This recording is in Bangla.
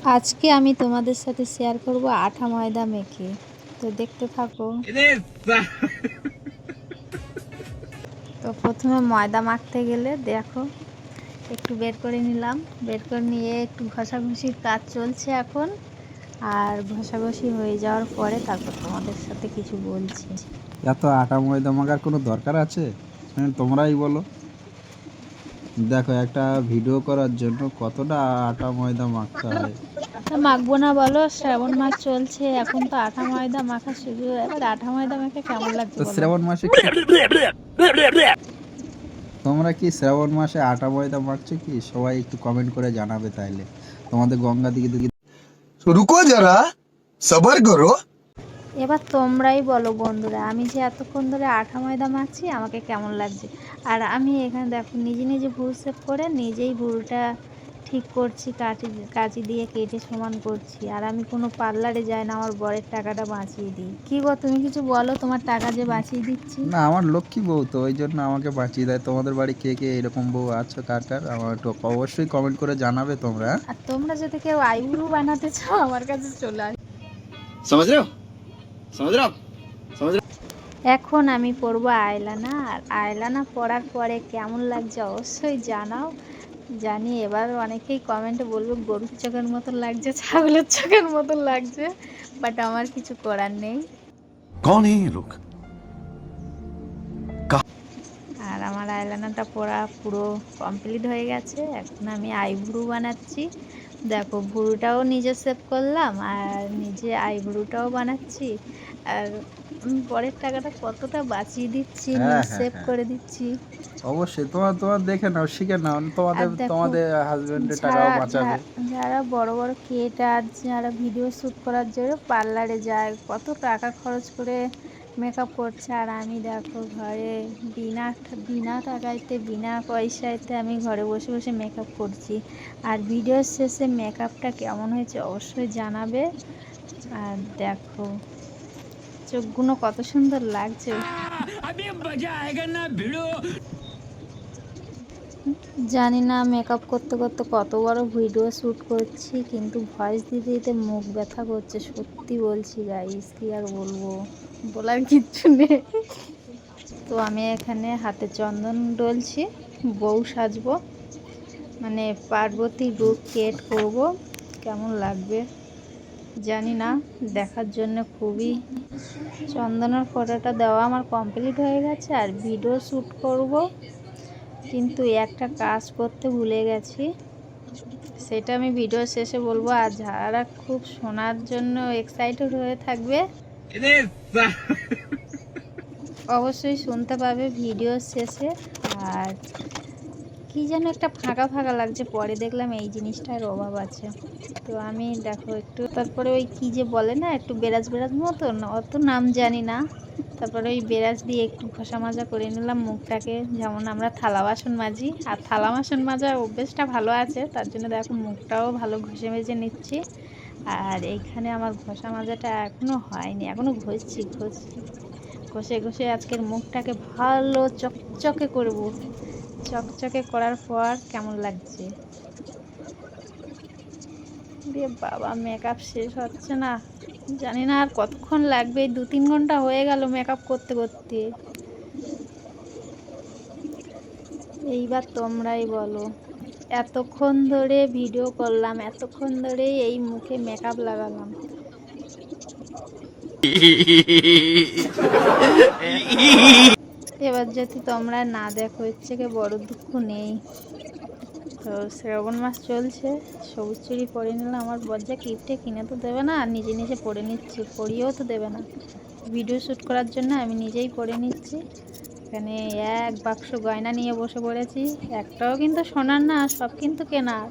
আজকে আমি তোমাদের সাথে শেয়ার করব আটা ময়দা মেখে। তো দেখতে থাকো। তো প্রথমে ময়দা মাখতে গেলে দেখো একটু বের করে নিলাম, বের করে নিয়ে একটু ঘষাঘষির কাজ চলছে এখন। আর ঘষাঘষি হয়ে যাওয়ার পরে তারপর তোমাদের সাথে কিছু বলছি। এত আটা ময়দা মাখার কোনো দরকার আছে? তোমরাই বলো। দেখো, একটা ভিডিও করার জন্য কতটা আটা ময়দা মাখতে হয়। মাখবো না বলো? শ্রাবণ মাস চলছে, এখন তো আটা ময়দা মাখা শুরু। এবার আটা ময়দা মেখে কেমন লাগছে তো বলো? শ্রাবণ মাসে তোমরা কি শ্রাবণ মাসে আটা ময়দা মাখছো কি? সবাই একটু কমেন্ট করে জানাবে তাইলে। তোমাদের গঙ্গা দিকে রুকো যারা, সবার করো। এবার তোমরাই বলো বন্ধুরা, আমি যে এতক্ষণ ধরে আটা ময়দা মাখছি আমাকে কেমন লাগছে। আর আমি এখানে দেখো নিজে নিজে ভুরু সেভ করে নিজেই ভুরুটা ঠিক করছি, কাঁচি দিয়ে কেটে সমান করছি। আর আমি কোনো পার্লারে যাই না, আমার বরের টাকাটা বাঁচিয়ে দিই। কী গো, তুমি কিছু বলো, তোমার টাকা যে বাঁচিয়ে দিচ্ছি। না, আমার লক্ষ্মী বউ তো, ওই জন্য আমাকে বাঁচিয়ে দেয়। তোমাদের বাড়ি কে কে এরকম বউ আছো, কার কার? আমার একটু অবশ্যই কমেন্ট করে জানাবে তোমরা। আর তোমরা যদি কেউ আইব্রু বানাতে চাও আমার কাছে চলে আস। समझ रहे हो समझ रहे हो समझ रहे हो। এখন আমি পরবো আইলানা। আর আইলানা পরার পরে কেমন লাগছে অবশ্যই জানাও। জানি এবার অনেকেই কমেন্টে বলবে গরুর চোখের মতন লাগছে, ছাগলের চোখের মতন লাগছে, বাট আমার কিছু করার নেই। कौन है ये लोग? আর আমার আইলানাটা পরা পুরো কমপ্লিট হয়ে গেছে। এখন আমি আইব্রু বানাচ্ছি। দেখো ভুরুটাও নিজে সেভ করলাম আর নিজে আইব্রুটাও বানাচ্ছি। আর পরের টাকাটা কতটা বাঁচিয়ে দিচ্ছি, হ্যাঁ, হ্যাঁ, সেভ হ্যাঁ। করে দিচ্ছি। অবশ্যই তোমার তোমার দেখে নাও, শিখে নাও। আর তোমাদের দেখো, তোমাদের হাজবেন্ডের টাকাও যারা বাঁচাবে। যারা বড় বড় ক্রিয়েটার, যারা ভিডিও শ্যুট করার জন্য পার্লারে যায়, কত টাকা খরচ করে মেকআপ করছে। আর আমি দেখো ঘরে বিনা বিনা টাকাইতে বিনা পয়সাতে আমি ঘরে বসে বসে মেকআপ করছি। আর ভিডিওর শেষে মেকআপটা কেমন হয়েছে অবশ্যই জানাবে। আর দেখো চোখগুলো কত সুন্দর লাগছে। জানি না মেকআপ করতে করতে কত বড় ভিডিও শ্যুট করছি, কিন্তু ভয়েস দিতে দিতে মুখ ব্যথা করছে। সত্যি বলছি গাইস, কি আর বলবো, বলার কিচ্ছু নেই। তো আমি এখানে হাতে চন্দন ডলছি, বউ সাজবো, মানে পার্বতী রূপ ক্রিয়েট করব। কেমন লাগবে জানি না, দেখার জন্য খুবই। চন্দনের ফটোটা দেওয়া আমার কমপ্লিট হয়ে গেছে আর ভিডিও শ্যুট করব, কিন্তু একটা কাজ করতে ভুলে গেছি, সেটা আমি ভিডিও শেষে বলবো। আর যারা খুব শোনার জন্য এক্সাইটেড হয়ে থাকবে অবশ্যই শুনতে পাবে ভিডিও শেষে। আর কি যেন একটা ফাঁকা ফাঁকা লাগছে, পরে দেখলাম এই জিনিসটার অভাব আছে। তো আমি দেখো একটু তারপরে ওই কি যে বলে না, একটু বেরাজ বেরাজ মতন, অত নাম জানি না। তারপরে ওই বেরাজ দিয়ে একটু ঘষা মাজা করে নিলাম মুখটাকে, যেমন আমরা থালা বাসন মাজি। আর থালা বাসন মাজার অভ্যেসটা ভালো আছে, তার জন্য দেখো মুখটাও ভালো ঘষে মেজে নিচ্ছি। আর এইখানে আমার ঘষা মাজাটা এখনও হয়নি, এখনও ঘষছি ঘষে ঘষে আজকের মুখটাকে ভালো চকচকে করব। চকচকে করার পর কেমন লাগছে রে বাবা, মেকআপ শেষ হচ্ছে না, জানি না আর কতক্ষণ লাগবে। 2-3 ঘন্টা হয়ে গেল মেকআপ করতে করতে। এইবার তোমরাই বলো, এতক্ষণ ধরে ভিডিও করলাম, এতক্ষণ ধরে এই মুখে মেকআপ লাগালাম, এবার যদি তোমরা না দেখো এর থেকে বড় দুঃখ নেই। তো শ্রাবণ মাস চলছে, সবুজ চুড়ি পরে নিলাম। আমার বজ্জা কিপটে কিনে তো দেবে না, আর নিজে নিজে পরে নিচ্ছি, পরিয়েও তো দেবে না। ভিডিও শ্যুট করার জন্য আমি নিজেই পরে নিচ্ছি। এখানে এক বাক্স গয়না নিয়ে বসে পড়েছি, একটাও কিন্তু সোনার না, সব কিন্তু কেনার।